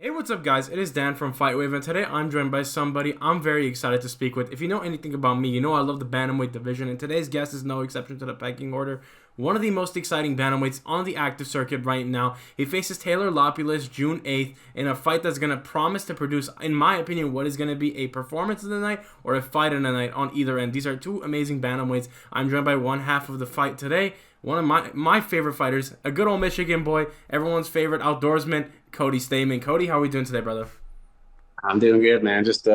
Hey, what's up, guys? It is Dan from FightWave, and today I'm joined by somebody I'm very excited to speak with. If you know anything about me, you know I love the bantamweight division, and today's guest is no exception to the pecking order. One of the most exciting bantamweights on the active circuit right now. He faces Taylor Lapilus June 8th in a fight that's going to promise to produce, in my opinion, what is going to be a performance of the night or a fight of the night on either end. These are two amazing bantamweights. I'm joined by one half of the fight today. One of my favorite fighters, a good old Michigan boy, everyone's favorite outdoorsman, Cody Stamann. Cody, how are we doing today, brother? I'm doing good, man. Just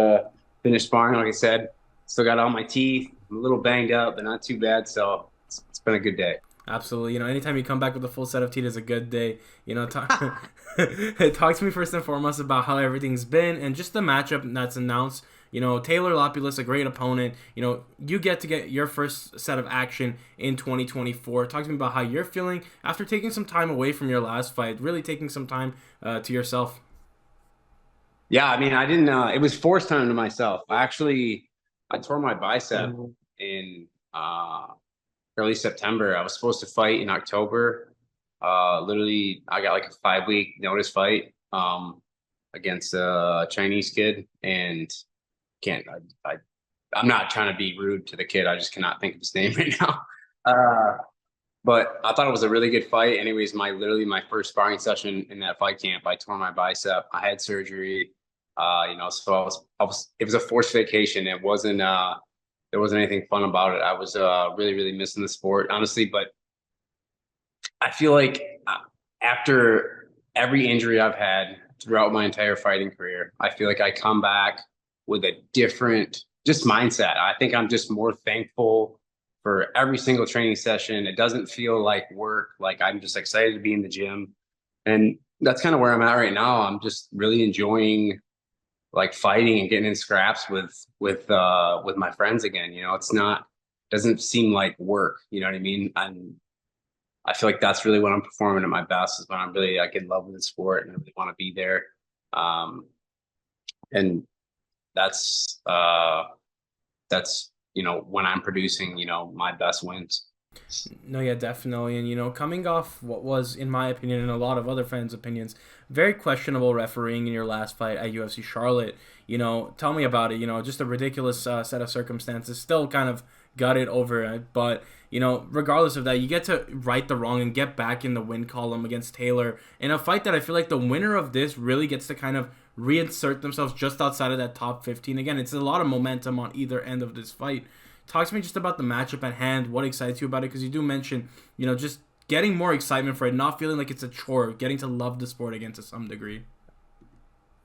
finished sparring, like I said. Still got all my teeth. I'm a little banged up, but not too bad. So it's been a good day. Absolutely. Anytime you come back with a full set of teeth is a good day. Talk, talk to me first and foremost about how everything's been and just the matchup that's announced. Taylor Lapilus, a great opponent. You get your first set of action in 2024. Talk to me about how you're feeling after taking some time away from your last fight, really taking some time to yourself. Yeah, I mean, I didn't. It was forced time to myself. I tore my bicep in early September. I was supposed to fight in October. Literally, I got like a 5 week notice fight against a Chinese kid, and can't. I'm not trying to be rude to the kid. I just cannot think of his name right now. But I thought it was a really good fight. Anyways, my first sparring session in that fight camp, I tore my bicep. I had surgery. So it was a forced vacation. There wasn't anything fun about it. I was really, really missing the sport, honestly. But I feel like after every injury I've had throughout my entire fighting career, I feel like I come back with a different just mindset. I think I'm just more thankful for every single training session. It doesn't feel like work. Like I'm just excited to be in the gym. And that's kind of where I'm at right now. I'm just really enjoying like fighting and getting in scraps with my friends again. It's not doesn't seem like work. You know what I mean? I feel like that's really when I'm performing at my best is when I'm really like in love with the sport and I really want to be there. Um, and that's when I'm producing, my best wins. No, yeah, definitely. And, coming off what was, in my opinion, and a lot of other fans' opinions, very questionable refereeing in your last fight at UFC Charlotte, tell me about it. Just a ridiculous set of circumstances. Still kind of gutted over it. But, regardless of that, you get to right the wrong and get back in the win column against Taylor in a fight that I feel like the winner of this really gets to kind of reinsert themselves just outside of that top 15. Again, it's a lot of momentum on either end of this fight. Talk to me just about the matchup at hand. What excites you about it? Because you do mention, just getting more excitement for it, not feeling like it's a chore, getting to love the sport again to some degree.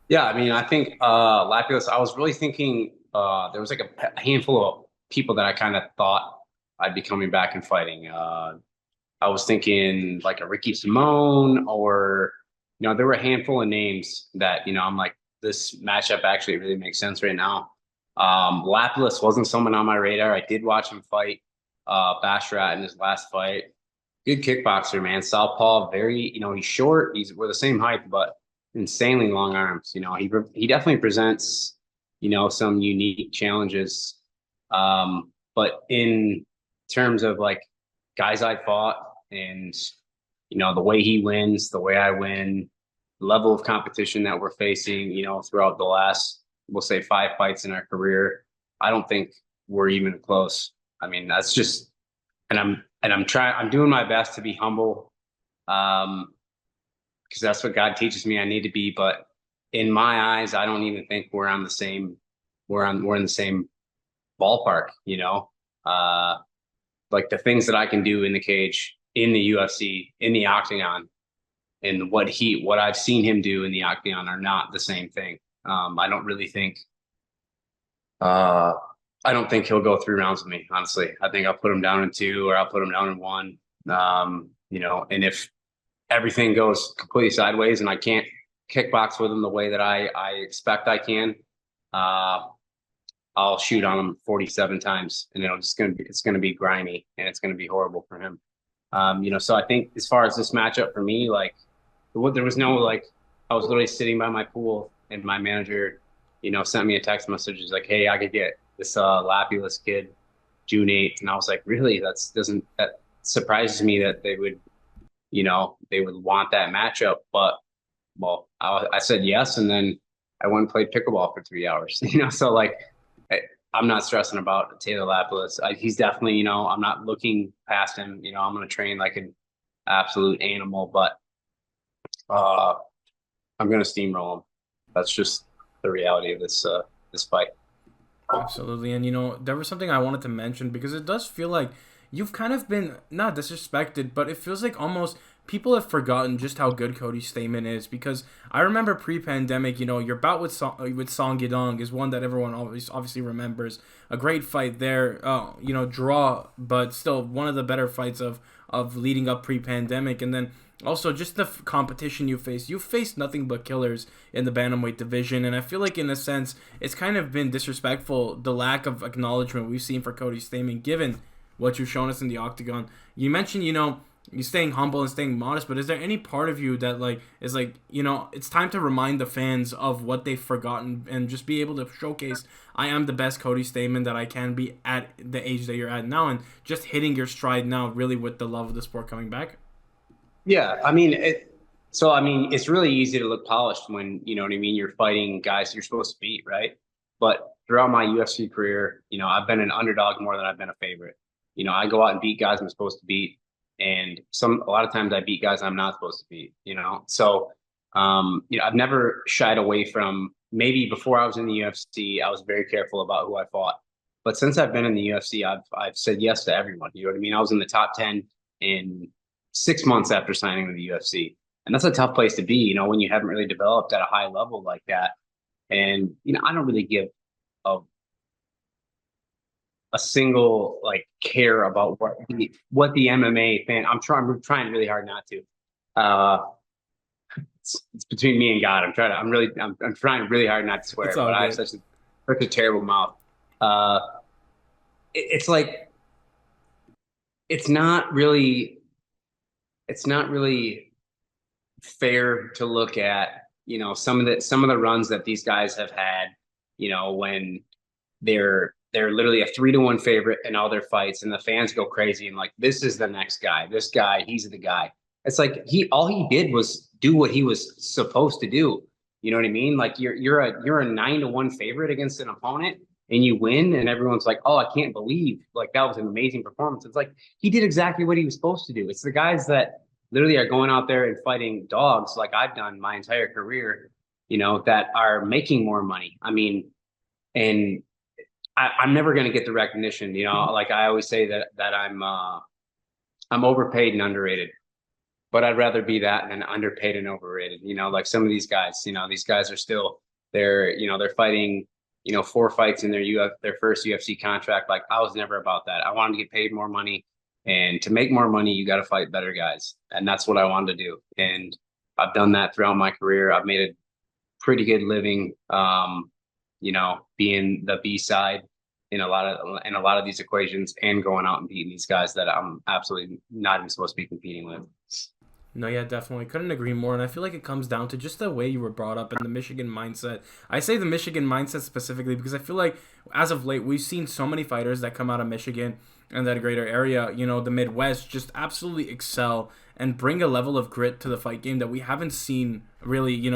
Yeah, I mean, I think Lapilus, I was really thinking there was like a handful of people that I kind of thought I'd be coming back and fighting. I was thinking like a Ricky Simone or, there were a handful of names that, I'm like, this matchup actually really makes sense right now. Lapilus wasn't someone on my radar. I did watch him fight Bashrat in his last fight. Good kickboxer, man. Southpaw, very, he's short. We're the same height, but insanely long arms. He definitely presents, some unique challenges. But in terms of like guys I fought and the way he wins, the way I win, the level of competition that we're facing, throughout the last, we'll say 5 fights in our career, I don't think we're even close. I mean, that's just, I'm doing my best to be humble, because that's what God teaches me I need to be. But in my eyes, I don't even think we're in the same ballpark, like the things that I can do in the cage, in the UFC, in the octagon, and what I've seen him do in the octagon are not the same thing. I don't really think uh, I don't think he'll go 3 rounds with me, honestly. I think I'll put him down in two or I'll put him down in one. And if everything goes completely sideways and I can't kickbox with him the way that I expect I can, uh, I'll shoot on him 47 times and it's gonna be grimy and it's gonna be horrible for him. So I think as far as this matchup for me, like there was no like I was literally sitting by my pool and my manager, sent me a text message. He's like, "Hey, I could get this Lapulus kid June 8th." And I was like, "Really? That surprises me that they would want that matchup." But well, I said yes, and then I went and played pickleball for 3 hours. So like I, I'm not stressing about Taylor Lapilus. He's definitely, I'm not looking past him. I'm going to train like an absolute animal, but uh, I'm going to steamroll him. That's just the reality of this fight. Absolutely. And there was something I wanted to mention because it does feel like you've kind of been not disrespected, but it feels like almost people have forgotten just how good Cody Stamann is. Because I remember pre-pandemic, your bout with Song Yadong is one that everyone obviously remembers. A great fight there, draw, but still one of the better fights of leading up pre-pandemic. And then also, just the competition you face. You faced nothing but killers in the bantamweight division, and I feel like, in a sense, it's kind of been disrespectful, the lack of acknowledgement we've seen for Cody Stamann, given what you've shown us in the octagon. You mentioned, you staying humble and staying modest, but is there any part of you that, is it's time to remind the fans of what they've forgotten and just be able to showcase, I am the best Cody Stamann that I can be at the age that you're at now, and just hitting your stride now, really, with the love of the sport coming back? Yeah, it's really easy to look polished when, you know what I mean, you're fighting guys you're supposed to beat, right? But throughout my UFC career, I've been an underdog more than I've been a favorite. I go out and beat guys I'm supposed to beat, and a lot of times I beat guys I'm not supposed to beat. So, I've never shied away from. Maybe before I was in the UFC, I was very careful about who I fought. But since I've been in the UFC, I've said yes to everyone. You know what I mean? I was in the top 10 in 6 months after signing with the UFC. And that's a tough place to be, when you haven't really developed at a high level like that. And, I don't really give a, a single care about what the MMA fan. I'm trying really hard not to. It's between me and God. I'm trying really hard not to It's swear, all but I have good. such a terrible mouth. Uh, it's like it's not really it's not really fair to look at, some of the runs that these guys have had, when they're literally a 3-1 favorite in all their fights, and the fans go crazy and like, this is the next guy. This guy, he's the guy. It's like all he did was do what he was supposed to do. You know what I mean? Like you're a 9-1 favorite against an opponent and you win, and everyone's like, oh, I can't believe like that was an amazing performance. It's like he did exactly what he was supposed to do. It's the guys that literally are going out there and fighting dogs like I've done my entire career, that are making more money. I mean, and I'm never going to get the recognition. Like I always say that I'm overpaid and underrated, but I'd rather be that than underpaid and overrated. Like some of these guys. These guys are still they're fighting 4 fights in their first UFC contract. Like I was never about that. I wanted to get paid more money, and to make more money, you got to fight better guys, and that's what I wanted to do. And I've done that throughout my career. I've made a pretty good living. Being the B side in a lot of these equations and going out and beating these guys that I'm absolutely not even supposed to be competing with. No, yeah, definitely. Couldn't agree more. And I feel like it comes down to just the way you were brought up and the Michigan mindset. I say the Michigan mindset specifically because I feel like as of late, we've seen so many fighters that come out of Michigan and that greater area, the Midwest, just absolutely excel and bring a level of grit to the fight game that we haven't seen really,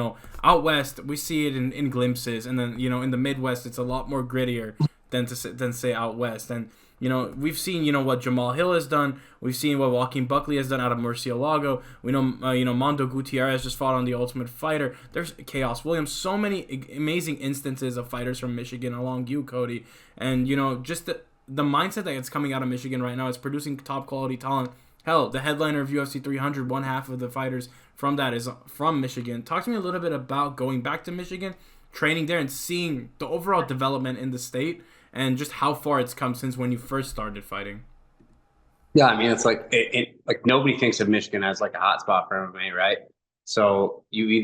out West. We see it in glimpses. And then, in the Midwest, it's a lot more grittier than say out West. And we've seen, what Jamal Hill has done. We've seen what Joaquin Buckley has done out of Murcielago. We know, Mondo Gutierrez just fought on The Ultimate Fighter. There's Chaos Williams. So many amazing instances of fighters from Michigan along you, Cody. And, just the mindset that it's coming out of Michigan right now is producing top quality talent. Hell, the headliner of UFC 300, one half of the fighters from that is from Michigan. Talk to me a little bit about going back to Michigan, training there, and seeing the overall development in the state and just how far it's come since when you first started fighting. Yeah, I mean, it's like like nobody thinks of Michigan as like a hot spot for MMA, right? So you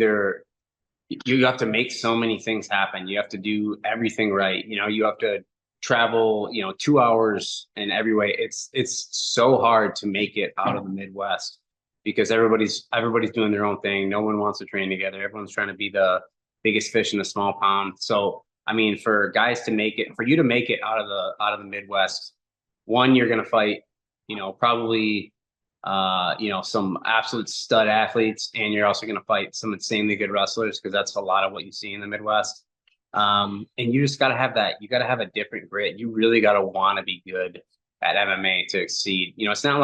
have to make so many things happen. You have to do everything right. You have to travel, 2 hours in every way. It's so hard to make it out of the Midwest because everybody's doing their own thing. No one wants to train together. Everyone's trying to be the biggest fish in a small pond. So I mean, for you to make it out of the Midwest, one, you're going to fight, probably you know, some absolute stud athletes, and you're also going to fight some insanely good wrestlers because that's a lot of what you see in the Midwest. And you just got to have that. You got to have a different grit. You really got to want to be good at MMA to exceed. You know, it's not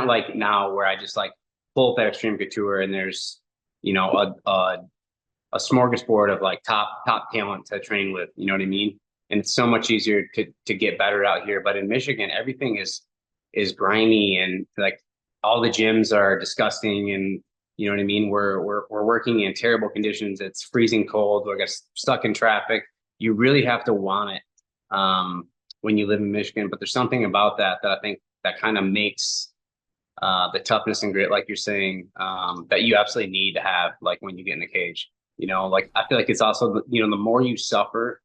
like now where I just like pull up that Extreme Couture and there's, you know, a smorgasbord of like top talent to train with. You know what I mean? And it's so much easier to get better out here. But in Michigan, everything is grimy and like all the gyms are disgusting, and you know what I mean. We're working in terrible conditions. It's freezing cold. We're stuck in traffic. You really have to want it when you live in Michigan. But there's something about that I think that kind of makes the toughness and grit, like you're saying, that you absolutely need to have, like when you get in the cage. You know, like I feel like it's also, you know, the more you suffer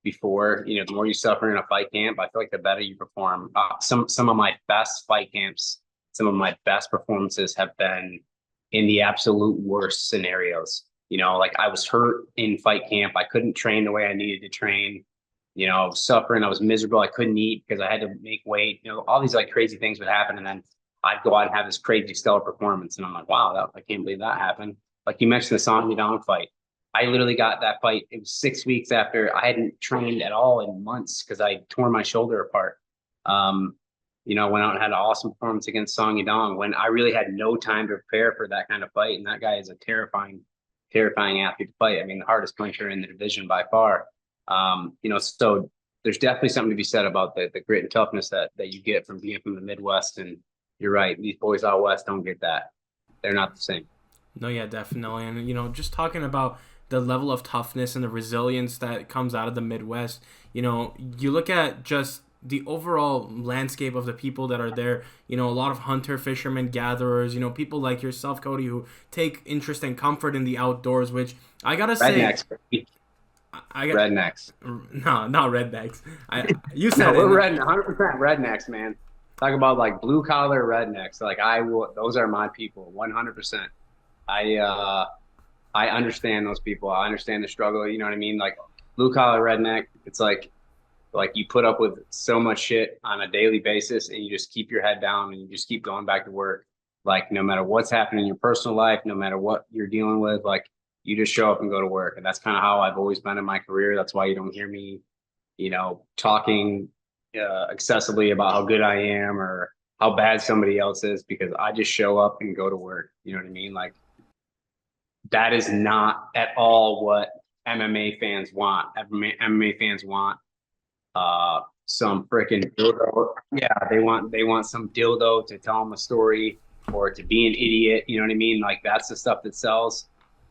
before, you know, the more you suffer in a fight camp, I feel like the better you perform. Some of my best fight camps, some of my best performances have been in the absolute worst scenarios. You know, like I was hurt in fight camp. I couldn't train the way I needed to train. You know, I was suffering. I was miserable. I couldn't eat because I had to make weight. You know, all these like crazy things would happen. And then I'd go out and have this crazy stellar performance. And I'm like, wow, I can't believe that happened. Like you mentioned the Song Yadong fight. I literally got that fight. It was 6 weeks after I hadn't trained at all in months because I tore my shoulder apart. You know, went out and had an awesome performance against Song Yadong when I really had no time to prepare for that kind of fight. And that guy is a terrifying athlete to fight. I mean, the hardest puncher in the division by far. You know, so there's definitely something to be said about the grit and toughness that you get from being from the Midwest. And you're right, these boys out west don't get that. They're not the same. No, yeah, definitely. And, you know, just talking about the level of toughness and the resilience that comes out of the Midwest, you know, you look at just the overall landscape of the people that are there, you know, a lot of hunter, fishermen, gatherers, you know, people like yourself, Cody, who take interest and comfort in the outdoors, which I gotta say, Rednecks. I got Rednecks. no, not rednecks. You No, said we're it. 100% rednecks, man. Talk about like blue collar rednecks. Like I will, those are my people, 100%. I understand those people. I understand the struggle. You know what I mean? Like blue collar redneck. It's like you put up with so much shit on a daily basis, and you just keep your head down and you just keep going back to work. Like no matter what's happening in your personal life, no matter what you're dealing with, like you just show up and go to work. And that's kind of how I've always been in my career. That's why you don't hear me, you know, talking excessively about how good I am or how bad somebody else is, because I just show up and go to work. You know what I mean? Like that is not at all what MMA fans want. MMA fans want some freaking dildo. Yeah, they want some dildo to tell them a story or to be an idiot. You know what I mean? Like that's the stuff that sells.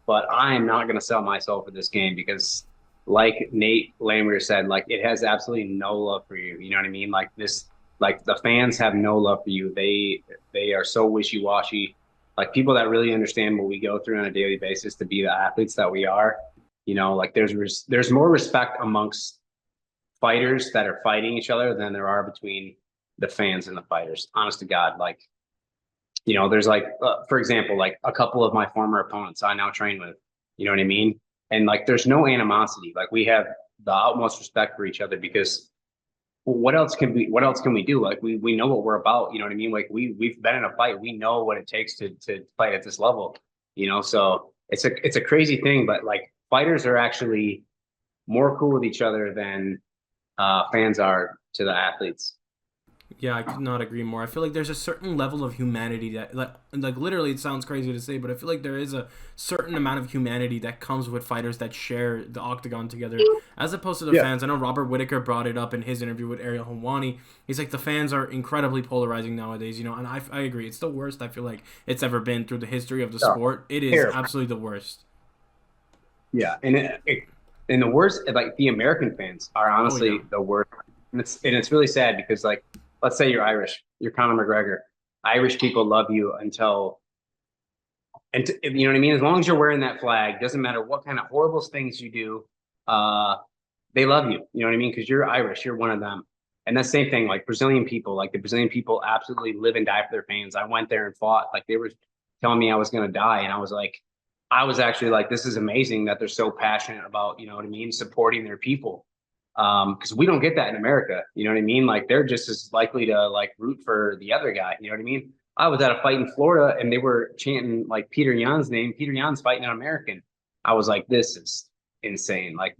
But I am not going to sell myself for this game because, like Nate Lamrier said, like it has absolutely no love for you. You know what I mean? Like this, like the fans have no love for you. They are so wishy washy. Like people that really understand what we go through on a daily basis to be the athletes that we are. You know, like there's more respect amongst fighters that are fighting each other than there are between the fans and the fighters. Honest to God, like, you know, there's like, for example, like a couple of my former opponents I now train with, you know what I mean? And like, there's no animosity. Like we have the utmost respect for each other because what else can we do? Like we know what we're about. You know what I mean? Like we've been in a fight. We know what it takes to fight at this level, you know? So it's a crazy thing, but like fighters are actually more cool with each other than fans are to the athletes. Yeah, I could not agree more. I feel like there's a certain level of humanity that, like literally, it sounds crazy to say, but I feel like there is a certain amount of humanity that comes with fighters that share the octagon together, as opposed to the fans. I know Robert Whitaker brought it up in his interview with Ariel Helwani. He's like, the fans are incredibly polarizing nowadays, you know, and I agree. It's the worst I feel like it's ever been through the history of the sport. It is Terrible. absolutely the worst. Yeah, and the worst, like the American fans are Oh honestly yeah. the worst, and it's really sad because like let's say you're Irish, you're Conor McGregor, Irish people love you until you know what I mean. As long as you're wearing that flag, doesn't matter what kind of horrible things you do, uh, they love you. You know what I mean? Because you're Irish, you're one of them. And that same thing, like Brazilian people, like the Brazilian people absolutely live and die for their fans. I went there and fought. Like they were telling me I was going to die, and I was like, I was actually like, this is amazing that they're so passionate about, you know what I mean, supporting their people. Because we don't get that in America. You know what I mean? Like they're just as likely to like root for the other guy. You know what I mean? I was at a fight in Florida and they were chanting like Peter Yan's name. Peter Yan's fighting an American. I was like, this is insane. Like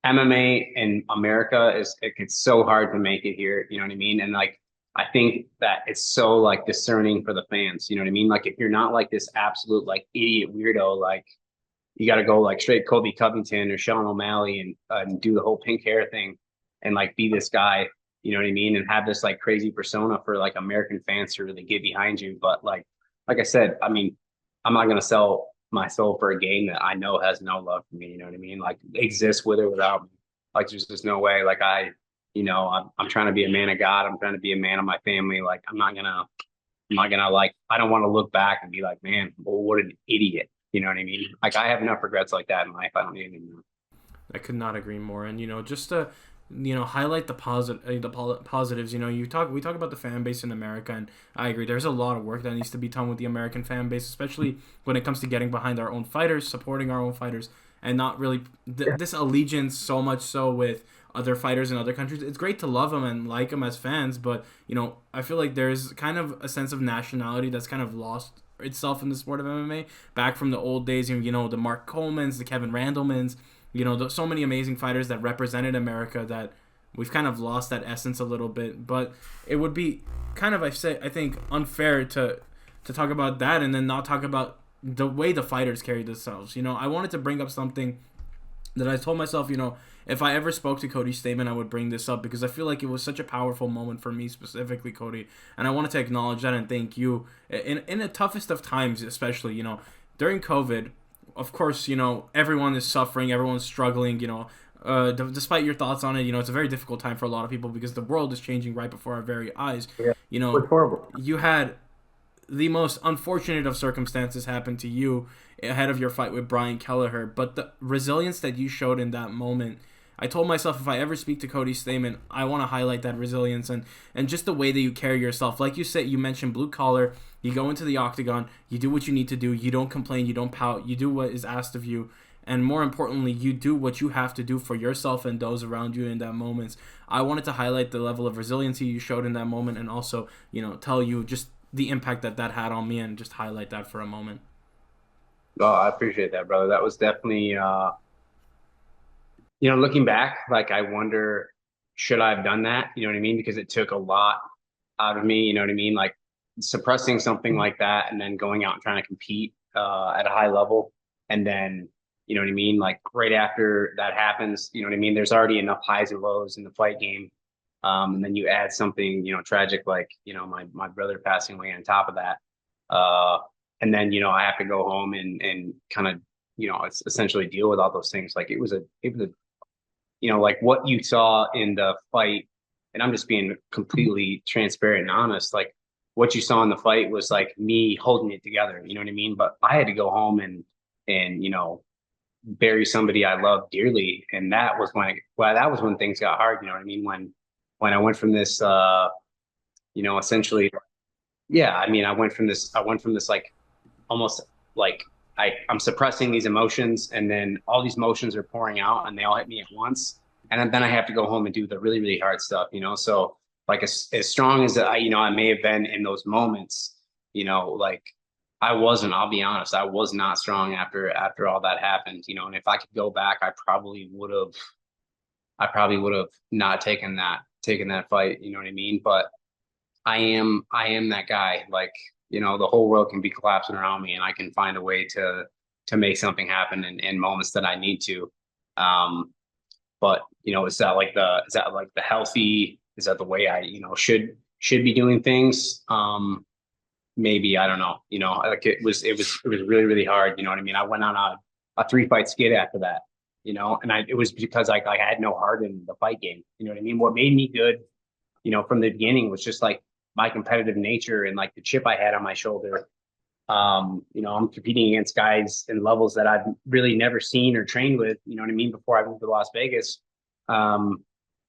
MMA in America it's so hard to make it here. You know what I mean? And like I think that it's so like discerning for the fans. You know what I mean? Like if you're not like this absolute like idiot weirdo, like you got to go like straight Colby Covington or Sean O'Malley and do the whole pink hair thing and like be this guy, you know what I mean? And have this like crazy persona for like American fans to really get behind you. But like I said, I mean, I'm not going to sell my soul for a game that I know has no love for me. You know what I mean? Like exists with or without me. Like there's just no way. Like I'm trying to be a man of God. I'm trying to be a man of my family. Like I'm not gonna like, I don't want to look back and be like, man, well, what an idiot. You know what I mean? Like I have enough regrets like that in life. I don't need any more. I could not agree more. And just to highlight the positives. We talk about the fan base in America, and I agree. There's a lot of work that needs to be done with the American fan base, especially when it comes to getting behind our own fighters, supporting our own fighters, and not really this allegiance so much so with other fighters in other countries. It's great to love them and like them as fans, but I feel like there's kind of a sense of nationality that's kind of lost itself in the sport of MMA back from the old days. The Mark Colemans, the Kevin Randlemans, so many amazing fighters that represented America that we've kind of lost that essence a little bit. But it would be kind of, I think, unfair to talk about that and then not talk about the way the fighters carry themselves. I wanted to bring up something that I told myself, if I ever spoke to Cody Stamann, I would bring this up because I feel like it was such a powerful moment for me specifically, Cody. And I wanted to acknowledge that and thank you. In the toughest of times, especially, during COVID, of course, everyone is suffering, everyone's struggling, despite your thoughts on it, it's a very difficult time for a lot of people because the world is changing right before our very eyes. Yeah, it's horrible. You had the most unfortunate of circumstances happen to you ahead of your fight with Brian Kelleher, but the resilience that you showed in that moment, I told myself if I ever speak to Cody Stamann, I want to highlight that resilience and just the way that you carry yourself. Like you said, you mentioned blue collar, you go into the octagon, you do what you need to do, you don't complain, you don't pout, you do what is asked of you, and more importantly, you do what you have to do for yourself and those around you in that moment. I wanted to highlight the level of resiliency you showed in that moment and also, tell you just the impact that had on me and just highlight that for a moment. Oh, I appreciate that, brother. That was definitely, looking back, like I wonder, should I have done that? You know what I mean? Because it took a lot out of me, you know what I mean? Like suppressing something like that and then going out and trying to compete at a high level. And then, you know what I mean? Like right after that happens, you know what I mean? There's already enough highs and lows in the fight game. And then you add something, tragic, like, my brother passing away on top of that. And then, I have to go home and kind of, it's essentially deal with all those things. Like it was a, like what you saw in the fight, and I'm just being completely transparent and honest, like what you saw in the fight was like me holding it together, you know what I mean? But I had to go home and, bury somebody I love dearly. And that was when things got hard, you know what I mean? When I went from this, essentially, yeah, I mean, I went from this like almost like I'm suppressing these emotions and then all these emotions are pouring out and they all hit me at once. And then I have to go home and do the really, really hard stuff, So like as strong as I may have been in those moments, like I'll be honest, I was not strong after all that happened, and if I could go back, I probably would have not taken that fight, you know what I mean? But I am that guy. Like, the whole world can be collapsing around me and I can find a way to make something happen in moments that I need to. But is that like the healthy, is that the way I, should be doing things? Maybe, I don't know, like it was really, really hard. You know what I mean? I went on a 3-fight skid after that, and it was because I had no heart in the fight game. You know what I mean? What made me good, from the beginning was just like my competitive nature and like the chip I had on my shoulder. I'm competing against guys in levels that I've really never seen or trained with, you know what I mean, before I moved to Las Vegas. And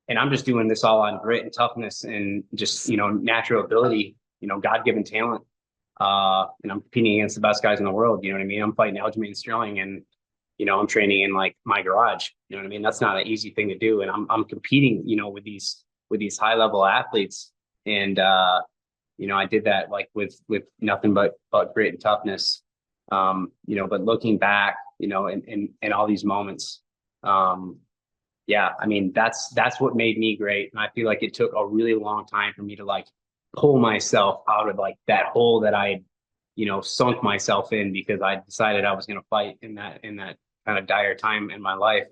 I'm just doing this all on grit and toughness and just, natural ability, God-given talent. And I'm competing against the best guys in the world, you know what I mean? I'm fighting Aljamain Sterling and, I'm training in like my garage, you know what I mean? That's not an easy thing to do. And I'm competing, with these high level athletes. And, I did that like with nothing but grit and toughness. But looking back, in all these moments, yeah, I mean, that's what made me great. And I feel like it took a really long time for me to like pull myself out of like that hole that I, sunk myself in, because I decided I was going to fight in that kind of dire time in my life,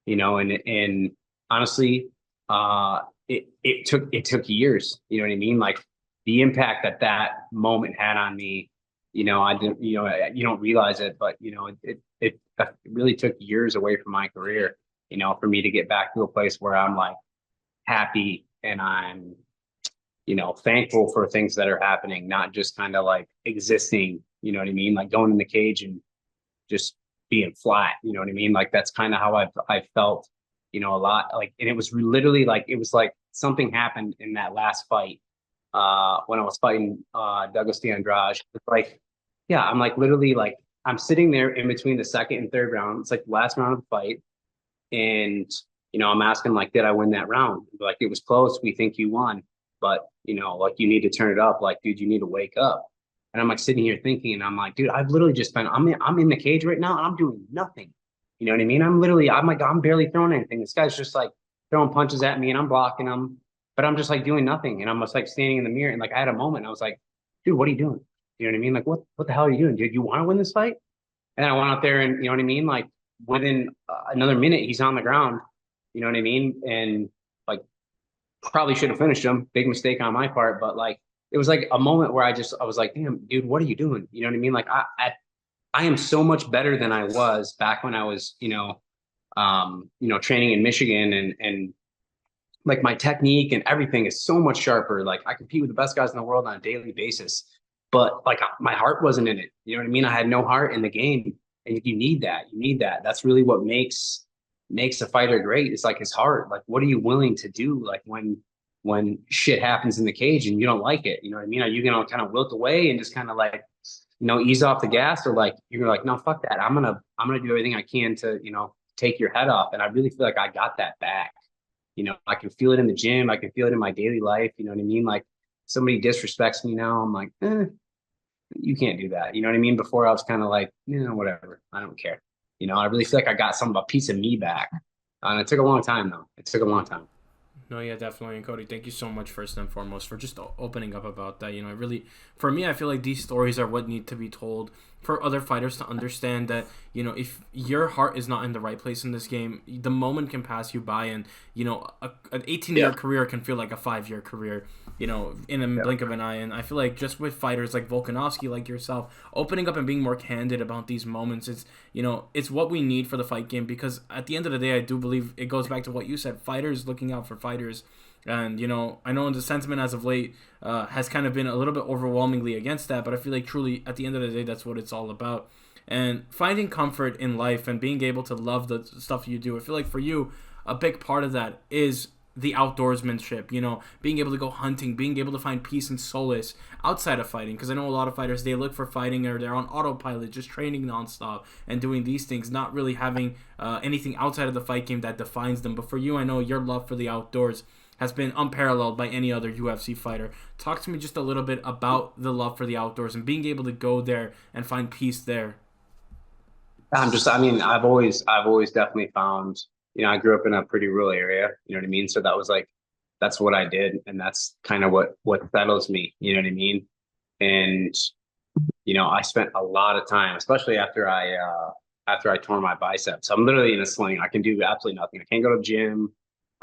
and honestly, it took years, you know what I mean? Like the impact that moment had on me, I didn't, you don't realize it, but it really took years away from my career, for me to get back to a place where I'm like happy and I'm, thankful for things that are happening, not just kind of like existing, you know what I mean? Like going in the cage and just being flat, you know what I mean? Like that's kind of how I felt, a lot. Like, and it was literally like it was like something happened in that last fight, when I was fighting Douglas DeAndrade. It's like, yeah, I'm like literally like I'm sitting there in between the second and third round. It's like the last round of the fight, and I'm asking like, did I win that round? Like it was close. We think you won, but like you need to turn it up. Like, dude, you need to wake up. And I'm like sitting here thinking, and I'm like, dude, I've literally just been, I'm in the cage right now, and I'm doing nothing. You know what I mean? I'm like, I'm barely throwing anything. This guy's just like throwing punches at me, and I'm blocking them, but I'm just like doing nothing. And I'm just like standing in the mirror, and like I had a moment. I was like, dude, what are you doing? You know what I mean? Like, what the hell are you doing, dude? You want to win this fight? And I went out there, and you know what I mean? Like within another minute, he's on the ground. You know what I mean? And like probably should have finished him. Big mistake on my part, but like it was like a moment where I was like, damn, dude, what are you doing? You know what I mean? Like I am so much better than I was back when I was, training in Michigan, and like my technique and everything is so much sharper. Like I compete with the best guys in the world on a daily basis, but like my heart wasn't in it. You know what I mean? I had no heart in the game, and you need that. You need that. That's really what makes a fighter great. It's like his heart. Like, what are you willing to do? Like when shit happens in the cage and you don't like it, you know what I mean? Are you gonna kind of wilt away and just kind of like, ease off the gas, or like you're like, no, fuck that. I'm gonna do everything I can to, take your head off. And I really feel like I got that back. I can feel it in the gym. I can feel it in my daily life. You know what I mean? Like somebody disrespects me now, I'm like, you can't do that. You know what I mean? Before I was kind of like, whatever. I don't care. I really feel like I got a piece of me back. And it took a long time though. It took a long time. No, yeah, definitely. And Cody, thank you so much first and foremost for just opening up about that. It really, for me, I feel like these stories are what need to be told for other fighters to understand that, if your heart is not in the right place in this game, the moment can pass you by, and, an 18-year career can feel like a 5-year career, in a blink of an eye. And I feel like just with fighters like Volkanovski, like yourself, opening up and being more candid about these moments, it's what we need for the fight game, because at the end of the day, I do believe it goes back to what you said, fighters looking out for fighters. And, I know the sentiment as of late has kind of been a little bit overwhelmingly against that, but I feel like truly at the end of the day, that's what it's all about. And finding comfort in life and being able to love the stuff you do. I feel like for you, a big part of that is the outdoorsmanship, being able to go hunting, being able to find peace and solace outside of fighting. Because I know a lot of fighters, they look for fighting, or they're on autopilot, just training nonstop and doing these things, not really having anything outside of the fight game that defines them. But for you, I know your love for the outdoors has been unparalleled by any other UFC fighter. Talk to me just a little bit about the love for the outdoors and being able to go there and find peace there. I've always definitely found, I grew up in a pretty rural area, you know what I mean? So that was like, that's what I did. And that's kind of what settles me, you know what I mean? And, I spent a lot of time, especially after I tore my biceps. I'm literally in a sling. I can do absolutely nothing. I can't go to the gym.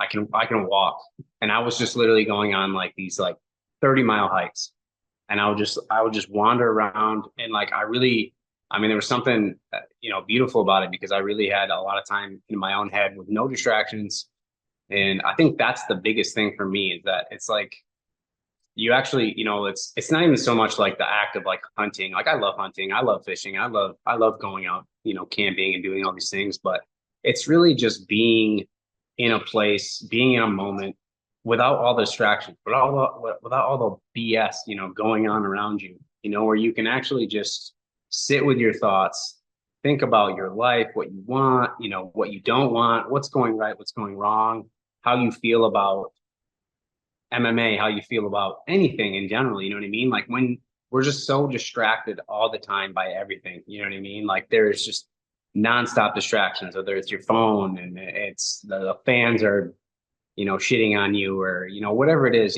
I can walk. And I was just literally going on like these like 30-mile hikes. And I would just wander around, and like there was something beautiful about it, because I really had a lot of time in my own head with no distractions. And I think that's the biggest thing for me, is that it's like you actually, it's not even so much like the act of like hunting. Like I love hunting, I love fishing, I love going out, camping and doing all these things, but it's really just being in a place, being in a moment without all the distractions, without all the BS, going on around you, where you can actually just sit with your thoughts, think about your life, what you want, what you don't want, what's going right, what's going wrong, how you feel about MMA, how you feel about anything in general. You know what I mean? Like when we're just so distracted all the time by everything. You know what I mean? Like there's just nonstop distractions, whether it's your phone and it's the fans are, shitting on you, or, whatever it is,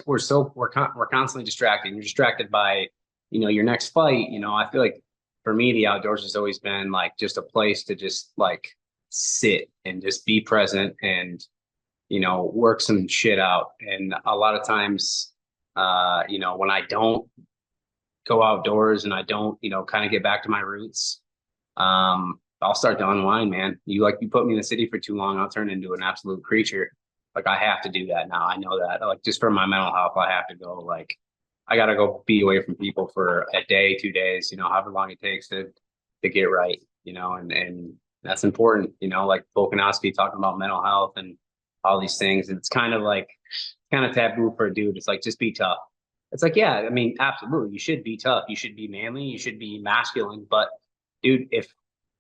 we're constantly distracted. You're distracted by, your next fight. I feel like for me, the outdoors has always been like just a place to just like sit and just be present and, work some shit out. And a lot of times, when I don't go outdoors and I don't, kind of get back to my roots, I'll start to unwind, man. You put me in the city for too long, I'll turn into an absolute creature. Like I have to do that now. I know that. Like just for my mental health, I have to go. Like I gotta go be away from people for a day, 2 days, however long it takes to get right, and that's important, like Volkanovski talking about mental health and all these things. It's kind of taboo for a dude. It's like just be tough. It's like, yeah, I mean, absolutely. You should be tough. You should be manly. You should be masculine. But dude, if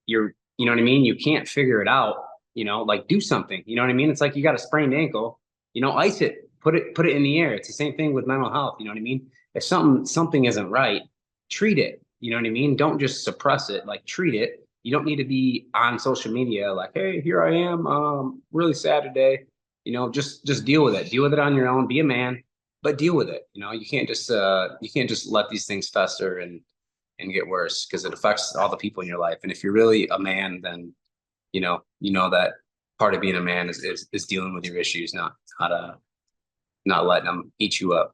you know what I mean? You can't figure it out, like do something, you know what I mean? It's like you got a sprained ankle, ice it, put it in the air. It's the same thing with mental health. You know what I mean? If something isn't right, treat it. You know what I mean? Don't just suppress it, like treat it. You don't need to be on social media like, hey, here I am, really sad today. Just deal with it. Deal with it on your own. Be a man, but deal with it. You can't just let these things fester and get worse, because it affects all the people in your life. And if you're really a man, then that part of being a man is dealing with your issues, not letting them eat you up.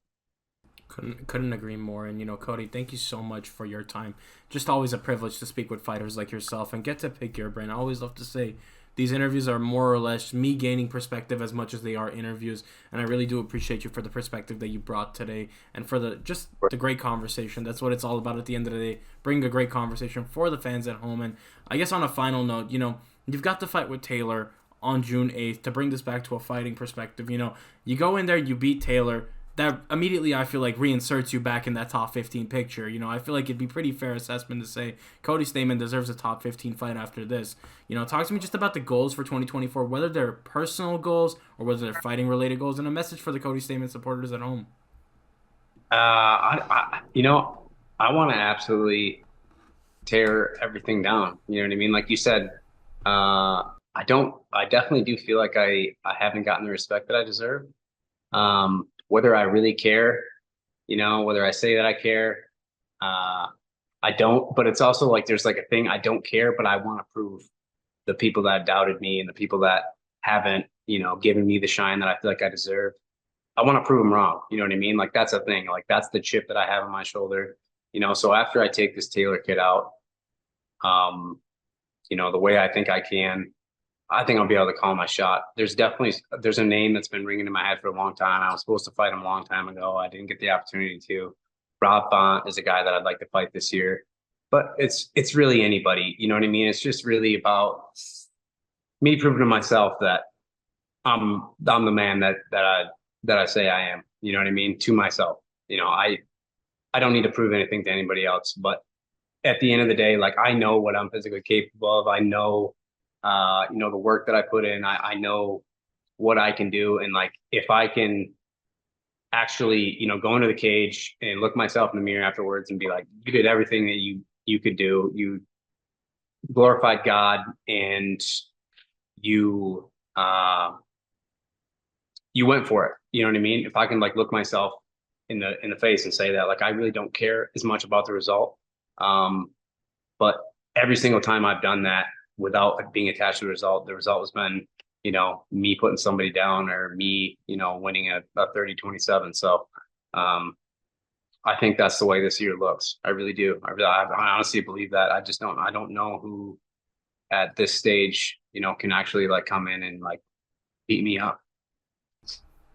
Couldn't agree more. And Cody, thank you so much for your time. Just always a privilege to speak with fighters like yourself and get to pick your brain. I always love to say these interviews are more or less me gaining perspective as much as they are interviews, and I really do appreciate you for the perspective that you brought today and for the great conversation. That's what it's all about at the end of the day, bring a great conversation for the fans at home. And I guess on a final note, you've got the fight with Taylor on June 8th. To bring this back to a fighting perspective, you go in there, you beat Taylor. That immediately, I feel like, reinserts you back in that top 15 picture. I feel like it'd be pretty fair assessment to say Cody Stamann deserves a top 15 fight after this. Talk to me just about the goals for 2024, whether they're personal goals or whether they're fighting-related goals, and a message for the Cody Stamann supporters at home. I want to absolutely tear everything down. You know what I mean? Like you said, I definitely do feel like I haven't gotten the respect that I deserve. Whether I really care, whether I say that I care, I don't. But it's also like there's like a thing, I don't care, but I want to prove the people that have doubted me and the people that haven't, given me the shine that I feel like I deserve. I want to prove them wrong. You know what I mean? Like that's a thing. Like that's the chip that I have on my shoulder. So after I take this Taylor kid out, the way I think I think I'll be able to call my shot. There's a name that's been ringing in my head for a long time. I was supposed to fight him a long time ago. I didn't get the opportunity to. Rob Font is a guy that I'd like to fight this year, but it's really anybody. You know what I mean? It's just really about me proving to myself that I'm the man that I say I am. You know what I mean? To myself. I don't need to prove anything to anybody else. But at the end of the day, like I know what I'm physically capable of. I know the work that I put in. I know what I can do. And like if I can actually, go into the cage and look myself in the mirror afterwards and be like, you did everything that you could do. You glorified God, and you you went for it. You know what I mean? If I can like look myself in the face and say that, like I really don't care as much about the result. But every single time I've done that without being attached to the result has been, me putting somebody down or me, winning a 30-27. So I think that's the way this year looks. I really do. I honestly believe that. I don't know who at this stage, can actually like come in and like beat me up.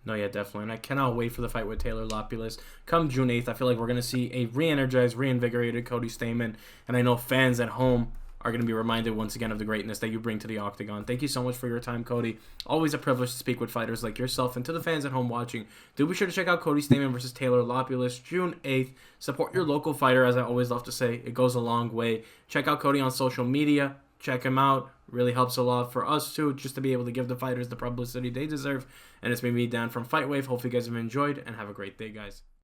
No, yeah, definitely. And I cannot wait for the fight with Taylor Lapilus. Come June 8th, I feel like we're going to see a re-energized, reinvigorated Cody Stamann. And I know fans at home are going to be reminded once again of the greatness that you bring to the octagon. Thank you so much for your time, Cody. Always a privilege to speak with fighters like yourself. And to the fans at home watching, do be sure to check out Cody Stamann versus Taylor Lapilus, June 8th. Support your local fighter, as I always love to say. It goes a long way. Check out Cody on social media. check him out. Really helps a lot for us too, just to be able to give the fighters the publicity they deserve. And it's been me, Dan from FightWave. Hopefully you guys have enjoyed, and have a great day, guys.